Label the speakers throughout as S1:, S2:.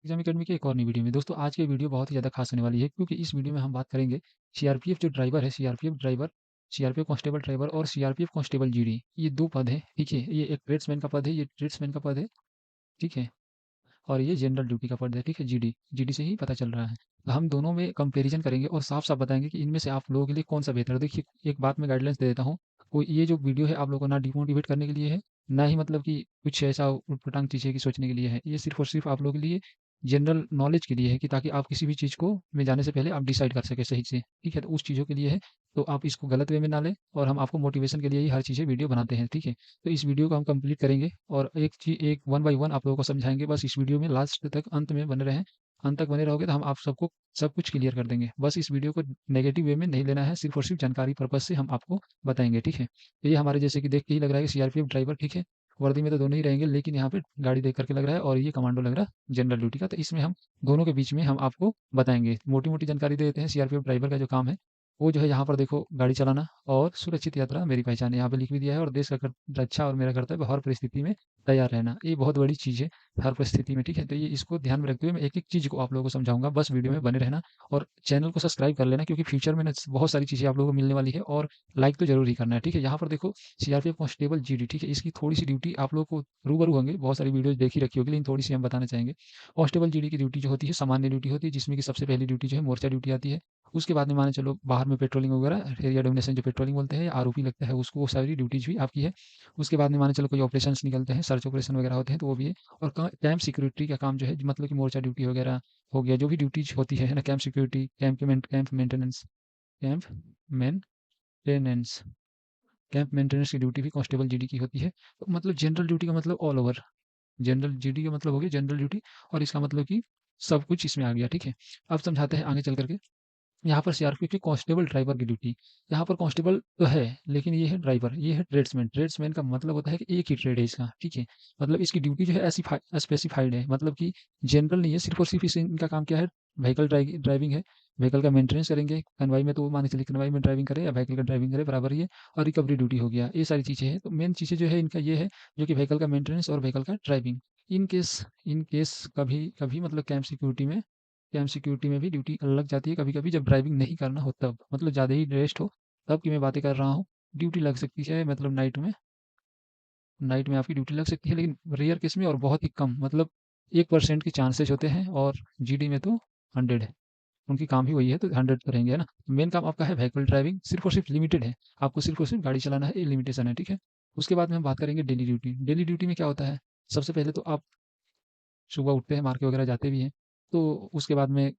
S1: Exam academy के एक और नई वीडियो में दोस्तों आज की वीडियो बहुत ही ज़्यादा खास होने वाली है क्योंकि इस वीडियो में हम बात करेंगे सीआरपीएफ जो ड्राइवर है सीआरपीएफ कांस्टेबल ड्राइवर और सीआरपीएफ कांस्टेबल जीडी ये दो पद हैं। ठीक है, ये एक ट्रेड्समैन का पद है, ये ट्रेड्समैन का पद है। ठीक है, और ये जनरल ड्यूटी का पद है। ठीक है, जीडी जीडी से ही पता चल रहा है। तो हम दोनों में कंपैरिजन करेंगे और साफ साफ बताएंगे कि इनमें से आप लोगों के लिए कौन सा बेहतर है। देखिए, एक बात मैं गाइडलाइंस दे देता हूँ। कोई ये जो वीडियो है आप लोगों को ना डिमोटिवेट करने के लिए है, ना ही मतलब कि कुछ ऐसा उटपटांग चीज़ें की सोचने के लिए है। ये सिर्फ और सिर्फ आप लोगों के लिए जनरल नॉलेज के लिए है कि ताकि आप किसी भी चीज़ को में जाने से पहले आप डिसाइड कर सकें सही से। ठीक है, तो उस चीज़ों के लिए है। तो आप इसको गलत वे में ना लें और हम आपको मोटिवेशन के लिए ही हर चीज़ें वीडियो बनाते हैं। ठीक है, तो इस वीडियो को हम कंप्लीट करेंगे और एक वन बाय वन आप लोगों को समझाएंगे। बस इस वीडियो में लास्ट तक अंत में बने रहें। अंत तक बने रहोगे तो हम आप सबको सब कुछ क्लियर कर देंगे। बस इस वीडियो को नेगेटिव वे में नहीं लेना है, सिर्फ और सिर्फ जानकारी पर्पज से हम आपको बताएंगे। ठीक है, तो ये हमारे जैसे कि देख के ही लग रहा है कि सीआरपीएफ ड्राइवर। ठीक है, वर्दी में तो दोनों ही रहेंगे लेकिन यहाँ पे गाड़ी देख करके लग रहा है और ये कमांडो लग रहा है जनरल ड्यूटी का। तो इसमें हम दोनों के बीच में हम आपको बताएंगे, मोटी मोटी जानकारी दे देते हैं। सीआरपीएफ ड्राइवर का जो काम है वो जो है यहाँ पर देखो, गाड़ी चलाना और सुरक्षित यात्रा मेरी पहचान है, यहाँ पे लिख भी दिया है। और देश का रक्षा और मेरा कर्तव्य हर परिस्थिति में तैयार रहना, ये बहुत बड़ी चीज़ है हर परिस्थिति में। ठीक है, तो ये इसको ध्यान में रखते हुए मैं एक एक चीज़ को आप लोगों को समझाऊंगा। बस वीडियो में बने रहना और चैनल को सब्सक्राइब कर लेना क्योंकि फ्यूचर में ना बहुत सारी चीज़ें आप लोगों को मिलने वाली है। और लाइक तो जरूर ही करना है। ठीक है, यहाँ पर देखो सीआरपीएफ कांस्टेबल जीडी। ठीक है, इसकी थोड़ी सी ड्यूटी आप लोगों को रूबरू होंगे, बहुत सारी वीडियोज देख ही रखी होगी लेकिन थोड़ी सी हम बताना चाहेंगे। कांस्टेबल जीडी की ड्यूटी जो होती है सामान्य ड्यूटी होती है, जिसमें कि सबसे पहली ड्यूटी जो है मोर्चा ड्यूटी आती है। उसके बाद में माने चलो बाहर में पेट्रोलिंग वगैरह, एरिया डोमिनेशन जो पेट्रोलिंग बोलते हैं या आरओपी लगता है उसको, वो सारी ड्यूटीज भी आपकी है। उसके बाद में माने चलो कोई ऑपरेशंस निकलते हैं, सर्च ऑपरेशन वगैरह होते हैं तो वो भी है। और कैंप सिक्योरिटी का काम जो है मतलब कि मोर्चा ड्यूटी वगैरह हो गया, जो भी ड्यूटीज होती है ना, camp security, camp maintenance, camp maintenance camp maintenance की ड्यूटी भी कांस्टेबल जीडी की होती है। तो मतलब जनरल ड्यूटी का मतलब ऑल ओवर, जनरल जीडी का मतलब हो गया जनरल ड्यूटी, और इसका मतलब कि सब कुछ इसमें आ गया। ठीक है, अब समझाते हैं आगे चल करके। यहाँ पर सीआरपीएफ की कांस्टेबल ड्राइवर की ड्यूटी, यहाँ पर कांस्टेबल तो है लेकिन ये है ड्राइवर, ये है ट्रेड्समैन। ट्रेड्समैन का मतलब होता है कि एक ही ट्रेड है इसका। ठीक है, मतलब इसकी ड्यूटी जो है ऐसी स्पेसिफाइड है, मतलब कि जनरल नहीं है। सिर्फ और सिर्फ इनका काम क्या है, व्हीकल ड्राइविंग है। व्हीकल का मेंटेनेंस करेंगे, कन्वाई में तो मान के चलिए कन्वाई में ड्राइविंग करे या व्हीकल का ड्राइविंग करे बराबर ही है। और रिकवरी ड्यूटी हो गया, ये सारी चीज़ें हैं। तो मेन चीज़ें जो है इनका ये है, जो कि व्हीकल का मेंटेनेंस और व्हीकल का ड्राइविंग। इन केस कभी कभी मतलब कैंप सिक्योरिटी में भी ड्यूटी लग जाती है कभी कभी, जब ड्राइविंग नहीं करना हो तब, मतलब ज़्यादा ही रेस्ट हो तब की मैं बातें कर रहा हूँ। ड्यूटी लग सकती है मतलब नाइट में आपकी ड्यूटी लग सकती है, लेकिन रेयर केस में और बहुत ही कम, मतलब 1% के चांसेस होते हैं। और जीडी में तो 100 है, उनकी काम ही वही है तो 100 तो रहेंगे, है ना। मेन काम आपका है व्हीकल ड्राइविंग, सिर्फ और सिर्फ लिमिटेड है, आपको सिर्फ और सिर्फ गाड़ी चलाना है, ये लिमिटेशन है। ठीक है, उसके बाद में हम बात करेंगे डेली ड्यूटी। डेली ड्यूटी में क्या होता है, सबसे पहले तो आप सुबह उठते हैं, मार्केट वगैरह जाते भी हैं। तो उसके बाद में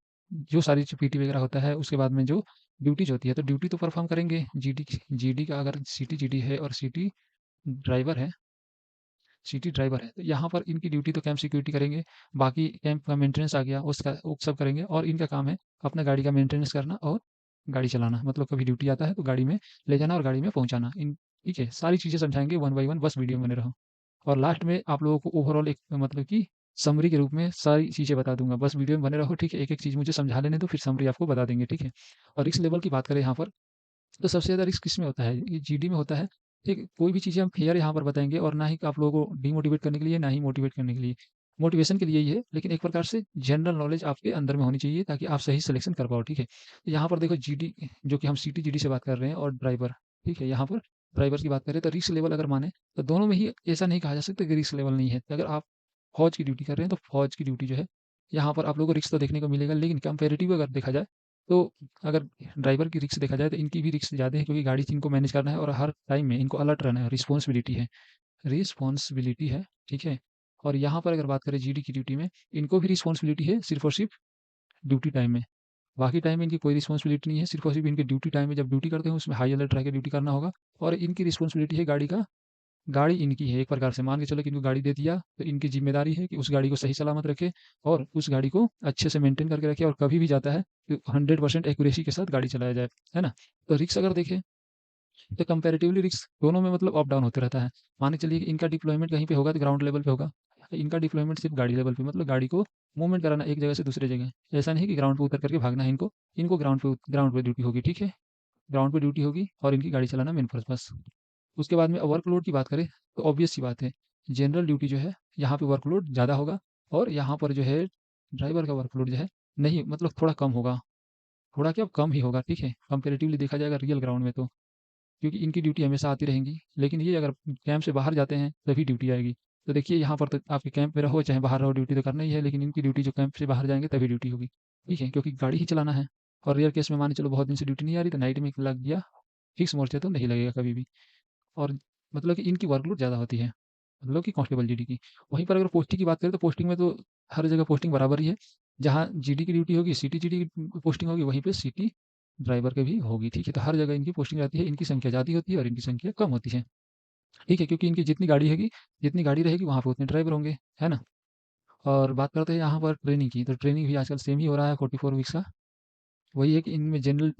S1: जो सारी जो पीटी वगैरह होता है, उसके बाद में जो ड्यूटीज होती है तो ड्यूटी तो परफॉर्म करेंगे। जीडी का अगर सिटी जीडी है और ड्राइवर है सिटी ड्राइवर है तो यहाँ पर इनकी ड्यूटी तो कैंप सिक्योरिटी करेंगे। बाकी कैंप का मेंटेनेंस आ गया, उसका वो सब करेंगे। और इनका काम है अपना गाड़ी का मेंटेनेंस करना और गाड़ी चलाना, मतलब कभी ड्यूटी आता है तो गाड़ी में ले जाना और गाड़ी में पहुंचाना। इन ठीक है, सारी चीज़ें समझाएंगे वन बाय वन, बस वीडियो में बने रहो। और लास्ट में आप लोगों को ओवरऑल एक मतलब कि समरी के रूप में सारी चीज़ें बता दूंगा, बस वीडियो में बने रहो। ठीक है, एक एक चीज़ मुझे समझा लेने दो, फिर समरी आपको बता देंगे। ठीक है, और रिस्क लेवल की बात करें यहाँ पर, तो सबसे ज़्यादा रिस्क किसमें होता है, ये जीडी में होता है। ठीक है, कोई भी चीज़ें हम फेयर यहाँ पर बताएंगे और ना ही आप लोगों को डिमोटिवेट करने के लिए, ना ही मोटिवेट करने के लिए। मोटिवेशन के लिए ही है, लेकिन एक प्रकार से जनरल नॉलेज आपके अंदर में होनी चाहिए ताकि आप सही सिलेक्शन कर पाओ। ठीक है, तो यहाँ पर देखो जीडी, जो कि हम सिटी जीडी से बात कर रहे हैं, और ड्राइवर। ठीक है, यहाँ पर ड्राइवर की बात करें तो रिस्क लेवल अगर माने तो दोनों में ही ऐसा नहीं कहा जा सकता कि रिस्क लेवल नहीं है। तो अगर आप फौज की ड्यूटी कर रहे हैं तो फौज की ड्यूटी जो है, यहाँ पर आप लोगों को रिस्क तो देखने को मिलेगा, लेकिन कंपेरेटिव अगर देखा जाए तो अगर ड्राइवर की रिस्क देखा जाए तो इनकी भी रिस्क ज़्यादा है, क्योंकि गाड़ी इनको मैनेज करना है और हर टाइम में इनको अलर्ट रहना है, रिस्पॉन्सिबिलिटी है। ठीक है, और यहाँ पर अगर बात करें जीडी की ड्यूटी में, इनको भी रिस्पॉन्सिबिलिटी है सिर्फ और सिर्फ ड्यूटी टाइम में। बाकी टाइम में इनकी कोई रिस्पॉन्सिबिलिटी नहीं है, सिर्फ और सिर्फ इनके ड्यूटी टाइम में जब ड्यूटी करते हैं उसमें हाई अलर्ट रह के ड्यूटी करना होगा। और इनकी रिस्पॉन्सिबिलिटी है गाड़ी इनकी है, एक प्रकार से मान के चलो कि इनको गाड़ी दे दिया तो इनकी जिम्मेदारी है कि उस गाड़ी को सही सलामत रखे और उस गाड़ी को अच्छे से मेंटेन करके रखे, और कभी भी जाता है कि 100% एक्यूरेसी के साथ गाड़ी चलाया जाए, है ना। तो रिक्स अगर देखें तो कंपैरेटिवली रिस्क दोनों में मतलब अप डाउन होते रहता है। मान के चलिए कि इनका डिप्लॉयमेंट कहीं पे होगा तो ग्राउंड लेवल पे होगा, इनका डिप्लॉयमेंट सिर्फ गाड़ी लेवल पे, मतलब गाड़ी को मूवमेंट कराना एक जगह से दूसरे जगह। ऐसा नहीं कि ग्राउंड पे उतर करके भागना है इनको, इनको ग्राउंड पे ड्यूटी होगी। ठीक है, ग्राउंड पे ड्यूटी होगी और इनकी गाड़ी चलाना मेन पर्पस। उसके बाद में वर्कलोड की बात करें तो ऑब्वियस सी बात है, जनरल ड्यूटी जो है यहाँ पे वर्कलोड ज़्यादा होगा और यहाँ पर जो है ड्राइवर का वर्कलोड जो है नहीं मतलब थोड़ा कम होगा, थोड़ा क्या कम ही होगा, ठीक है, कंपैरेटिवली देखा जाएगा रियल ग्राउंड में तो। क्योंकि इनकी ड्यूटी हमेशा आती रहेंगी, लेकिन ये अगर कैंप से बाहर जाते हैं तभी ड्यूटी आएगी। तो देखिए यहाँ पर तो आपके कैंप में रहो चाहे बाहर रहो ड्यूटी तो करना ही है, लेकिन इनकी ड्यूटी जो कैंप से बाहर जाएंगे तभी ड्यूटी होगी, ठीक है, क्योंकि गाड़ी ही चलाना है। और रेयर केस में मान के चलो बहुत दिन से ड्यूटी नहीं आ रही तो नाइट में लग गया, फिक्स मोर्चे तो नहीं लगेगा कभी भी। और मतलब कि इनकी वर्कलोड ज़्यादा होती है, मतलब कि कांस्टेबल जीडी की। वहीं पर अगर पोस्टिंग की बात करें तो पोस्टिंग में तो हर जगह पोस्टिंग बराबर ही है। जहाँ जीडी की ड्यूटी होगी, सिटी जीडी की पोस्टिंग होगी, वहीं पे सिटी ड्राइवर की भी होगी, ठीक है। तो हर जगह इनकी पोस्टिंग रहती है, इनकी संख्या ज़्यादा होती है और इनकी संख्या कम होती है, ठीक है, क्योंकि इनकी जितनी गाड़ी रहेगी वहाँ पे उतने ड्राइवर होंगे, है ना। और बात करते हैं यहाँ पर ट्रेनिंग की, तो ट्रेनिंग भी आजकल सेम ही हो रहा है 44 वीक्स का। वही है कि इनमें जनरल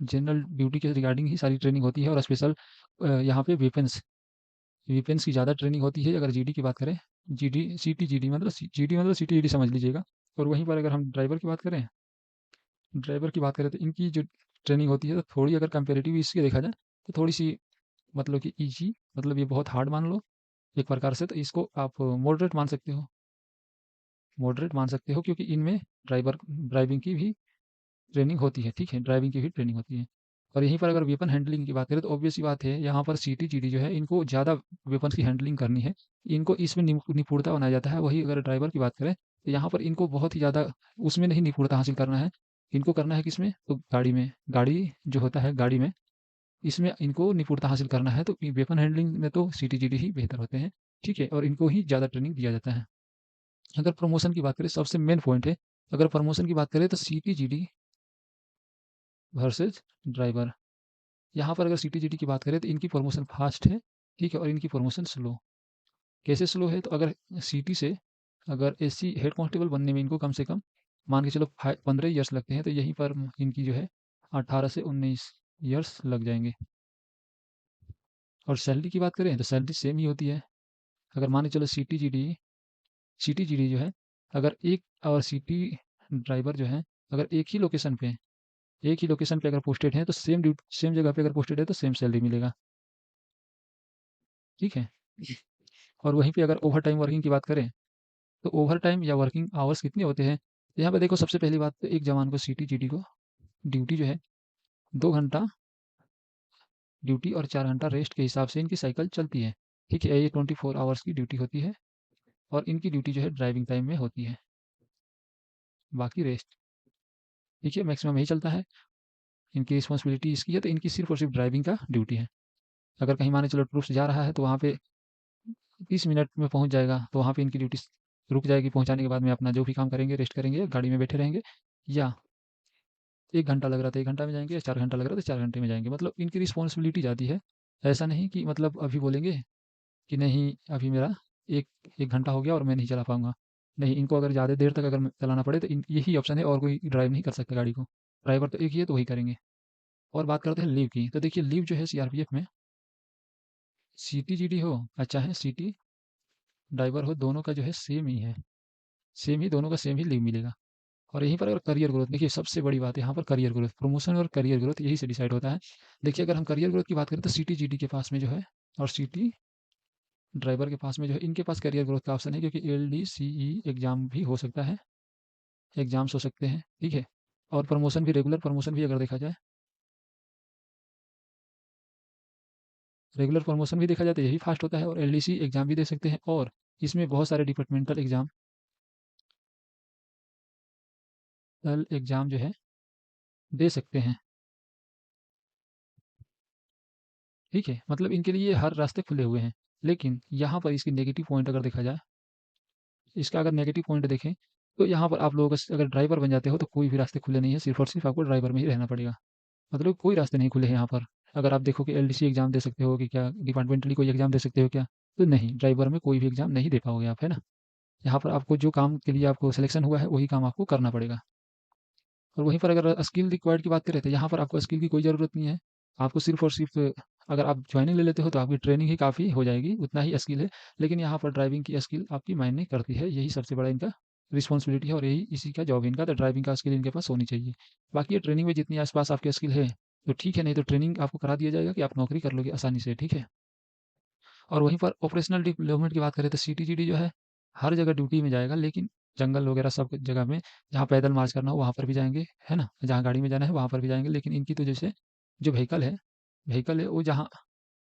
S1: जनरल ड्यूटी के रिगार्डिंग ही सारी ट्रेनिंग होती है, और स्पेशल यहाँ पे वेपन्स की ज़्यादा ट्रेनिंग होती है अगर जीडी की बात करें। जीडी सीटी जीडी मतलब जीडी मतलब सिटी जीडी समझ लीजिएगा। और वहीं पर अगर हम ड्राइवर की बात करें तो इनकी जो ट्रेनिंग होती है तो थोड़ी अगर कंपेरेटिव इसके देखा जाए तो थोड़ी सी मतलब कि ईजी, मतलब ये बहुत हार्ड मान लो एक प्रकार से, तो इसको आप मॉडरेट मान सकते हो, क्योंकि इनमें ड्राइविंग की भी ट्रेनिंग होती है, ठीक है, ड्राइविंग की भी ट्रेनिंग होती है। और यहीं पर अगर वेपन हैंडलिंग की बात करें तो ऑब्वियस सी बात है, यहाँ पर सीटी जीडी जो है इनको ज़्यादा वेपन्स की हैंडलिंग करनी है, इनको इसमें निपुणता बनाया जाता है। वही अगर ड्राइवर की बात करें तो यहाँ पर इनको बहुत ही ज़्यादा उसमें नहीं निपुणता हासिल करना है, इनको करना है किसमें, तो गाड़ी जो होता है गाड़ी में, इसमें इनको निपुणता हासिल करना है। तो वेपन हैंडलिंग में तो सिटी जीडी ही बेहतर होते हैं, ठीक है, और इनको ही ज़्यादा ट्रेनिंग दिया जाता है। अगर प्रमोशन की बात करें, सबसे मेन पॉइंट है, अगर प्रमोशन की बात करें तो सिटी जीडी वर्सेज ड्राइवर। यहाँ पर अगर सिटी जीडी की बात करें तो इनकी प्रमोशन फास्ट है, ठीक है, और इनकी प्रमोशन स्लो। कैसे स्लो है, तो अगर सिटी से अगर एससी हेड कांस्टेबल बनने में इनको कम से कम मान के चलो 15 ईयर्स लगते हैं, तो यहीं पर इनकी जो है 18 से 19 ईयर्स लग जाएंगे। और सैलरी की बात करें तो सैलरी सेम ही होती है। अगर मान के चलो सिटी जीडी जो है, अगर एक और सिटी ड्राइवर जो है अगर एक ही लोकेशन पे अगर पोस्टेड है तो सेम जगह पे अगर पोस्टेड है तो सेम सैलरी मिलेगा, ठीक है। और वहीं पे अगर ओवर टाइम वर्किंग की बात करें तो ओवर टाइम या वर्किंग आवर्स कितने होते हैं, तो यहाँ पे देखो सबसे पहली बात तो एक जवान को सिटी जीडी को ड्यूटी जो है 2 घंटा ड्यूटी और 4 घंटा रेस्ट के हिसाब से इनकी साइकिल चलती है, ठीक है। ये 24 आवर्स की ड्यूटी होती है, और इनकी ड्यूटी जो है ड्राइविंग टाइम में होती है, बाकी रेस्ट, ठीक है, मैक्सिमम यही चलता है। इनकी रिस्पॉन्सिबिलिटी इसकी है, तो इनकी सिर्फ और सिर्फ ड्राइविंग का ड्यूटी है। अगर कहीं माने चलो ट्रूप्स जा रहा है तो वहाँ पे 30 मिनट में पहुँच जाएगा, तो वहाँ पे इनकी ड्यूटी रुक जाएगी, पहुँचाने के बाद में अपना जो भी काम करेंगे, रेस्ट करेंगे, गाड़ी में बैठे रहेंगे। या 1 घंटा लग रहा था 1 घंटा में जाएंगे, या 4 घंटा लग रहा था 4 घंटे में जाएंगे, मतलब इनकी रिस्पॉन्सिबिलिटी ज़्यादा है। ऐसा नहीं कि मतलब अभी बोलेंगे कि नहीं अभी मेरा एक 1 घंटा हो गया और मैं नहीं चला पाऊंगा। नहीं, इनको अगर ज़्यादा देर तक अगर चलाना पड़े तो यही ऑप्शन है, और कोई ड्राइव नहीं कर सकता गाड़ी को, ड्राइवर तो एक ही है तो वही करेंगे। और बात करते हैं लीव की, तो देखिए लीव जो है सीआरपीएफ में सिटी जीडी हो या चाहे सिटी ड्राइवर हो, दोनों का जो है सेम ही है, सेम ही दोनों का सेम ही लीव मिलेगा। और यहीं पर अगर करियर ग्रोथ देखिए, सबसे बड़ी बात है यहाँ पर करियर ग्रोथ, प्रमोशन और करियर ग्रोथ यही से डिसाइड होता है। देखिए अगर हम करियर ग्रोथ की बात करें तो सिटी जीडी के पास में जो है और सिटी ड्राइवर के पास में जो है इनके पास करियर ग्रोथ का ऑप्शन है, क्योंकि एल डी सी ई एग्जाम भी हो सकता है, एग्जाम्स हो सकते हैं, ठीक है। और प्रमोशन भी रेगुलर प्रमोशन भी अगर देखा जाए, रेगुलर प्रमोशन भी देखा जाए तो यही फास्ट होता है, और एलडीसी एग्जाम भी दे सकते हैं, और इसमें बहुत सारे डिपार्टमेंटल एग्जाम जो है दे सकते हैं, ठीक है, मतलब इनके लिए हर रास्ते खुले हुए हैं। लेकिन यहाँ पर इसकी नेगेटिव पॉइंट अगर देखा जाए, इसका अगर नेगेटिव पॉइंट देखें तो यहाँ पर आप लोगों का अगर ड्राइवर बन जाते हो तो कोई भी रास्ते खुले नहीं है, सिर्फ और सिर्फ आपको ड्राइवर में ही रहना पड़ेगा, मतलब कोई रास्ते नहीं खुले हैं यहाँ पर। अगर आप देखो कि एलडीसी एग्जाम दे सकते हो कि क्या डिपार्टमेंटली कोई एग्जाम दे सकते हो क्या, तो नहीं, ड्राइवर में कोई भी एग्जाम नहीं दे पाओगे आप, है ना। यहाँ पर आपको जो काम के लिए आपको सिलेक्शन हुआ है वही काम आपको करना पड़ेगा। और वहीं पर अगर स्किल रिक्वायर्ड की बात करें तो यहाँ पर आपको स्किल की कोई ज़रूरत नहीं है। आपको सिर्फ और सिर्फ अगर आप ज्वाइनिंग ले लेते हो तो आपकी ट्रेनिंग ही काफ़ी हो जाएगी, उतना ही स्किल है। लेकिन यहाँ पर ड्राइविंग की स्किल आपकी मायने करती है, यही सबसे बड़ा इनका रिस्पॉन्सिबिलिटी है, और यही इसी का जॉब इनका, तो ड्राइविंग का स्किल इनके पास होनी चाहिए। बाकी ये ट्रेनिंग में जितनी आसपास आपके स्किल है तो ठीक है, नहीं तो ट्रेनिंग आपको करा दिया जाएगा कि आप नौकरी कर लोगे आसानी से, ठीक है। और वहीं पर ऑपरेशनल डेवलपमेंट की बात करें तो सिटी जीडी जो है हर जगह ड्यूटी में जाएगा, लेकिन जंगल वगैरह सब जगह में जहाँ पैदल मार्च करना हो वहाँ पर भी जाएँगे, है ना? जहाँ गाड़ी में जाना है वहाँ पर भी जाएँगे, लेकिन इनकी तो जैसे जो व्हीकल है वो जहाँ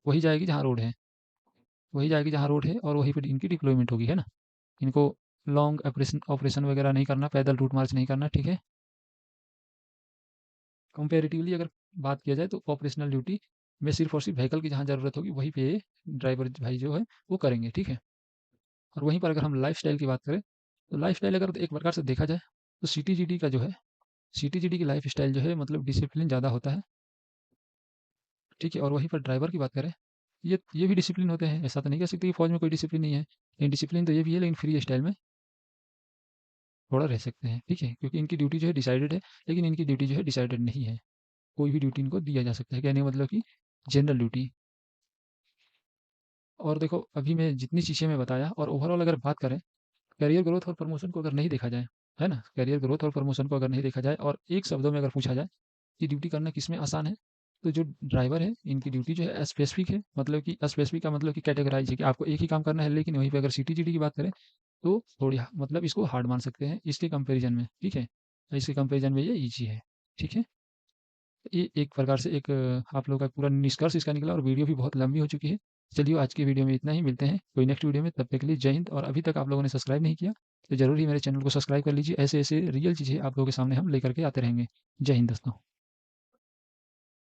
S1: वही जाएगी जहाँ रोड है, वही जाएगी जहाँ रोड है और वहीं पे इनकी डिप्लॉयमेंट होगी, है ना? इनको लॉन्ग ऑपरेशन ऑपरेशन वगैरह नहीं करना, पैदल रूट मार्च नहीं करना, ठीक है? कंपैरेटिवली अगर बात किया जाए तो ऑपरेशनल ड्यूटी में सिर्फ़ और सिर्फ़ व्हीकल की जहाँ ज़रूरत होगी वहीं पे ड्राइवर भाई जो है वो करेंगे, ठीक है? और वहीं पर अगर हम लाइफ़स्टाइल की बात करें, तो लाइफ़स्टाइल अगर एक प्रकार से देखा जाए तो सिटी-जीडी का जो है सिटी-जीडी की लाइफ़स्टाइल जो है मतलब डिसिप्लिन ज़्यादा होता है, ठीक है? और वहीं पर ड्राइवर की बात करें, ये भी डिसिप्लिन होते हैं, ऐसा तो नहीं कह सकते कि फ़ौज में कोई डिसिप्लिन नहीं है। लेकिन डिसिप्लिन तो ये भी है लेकिन फ्री स्टाइल में थोड़ा रह सकते हैं, ठीक है? क्योंकि इनकी ड्यूटी जो है डिसाइडेड है, लेकिन इनकी ड्यूटी जो है डिसाइडेड नहीं है। कोई भी ड्यूटी इनको दिया जा सकता है, कहने का मतलब कि जनरल ड्यूटी। और देखो अभी मैं जितनी चीज़ें मैं बताया और ओवरऑल अगर बात करें करियर ग्रोथ और प्रमोशन को अगर नहीं देखा जाए, है ना? करियर ग्रोथ और प्रमोशन को अगर नहीं देखा जाए और एक शब्दों में अगर पूछा जाए कि ड्यूटी करना किसमें आसान है, तो जो ड्राइवर है इनकी ड्यूटी जो है स्पेसिफिक है, मतलब कि स्पेसिफिक का मतलब कि कैटेगराइज़ है कि आपको एक ही काम करना है, लेकिन वहीं पे अगर सिटी-जीडी की बात करें तो थोड़ी मतलब इसको हार्ड मान सकते हैं इसके कंपैरिज़न में, ठीक है? इसके कंपैरिज़न में ये ईज़ी है, ठीक है? ये एक प्रकार से एक आप लोगों का पूरा निष्कर्ष इसका निकला और वीडियो भी बहुत लंबी हो चुकी है। चलिए आज की वीडियो में इतना ही, मिलते हैं कोई नेक्स्ट वीडियो में, तब तक के लिए जय हिंद। और अभी तक आप लोगों ने सब्सक्राइब नहीं किया, तो ज़रूर ही मेरे चैनल को सब्सक्राइब कर लीजिए। ऐसे-ऐसे रियल चीज़ें आप लोगों के सामने हम लेकर के आते रहेंगे। जय हिंद दोस्तों।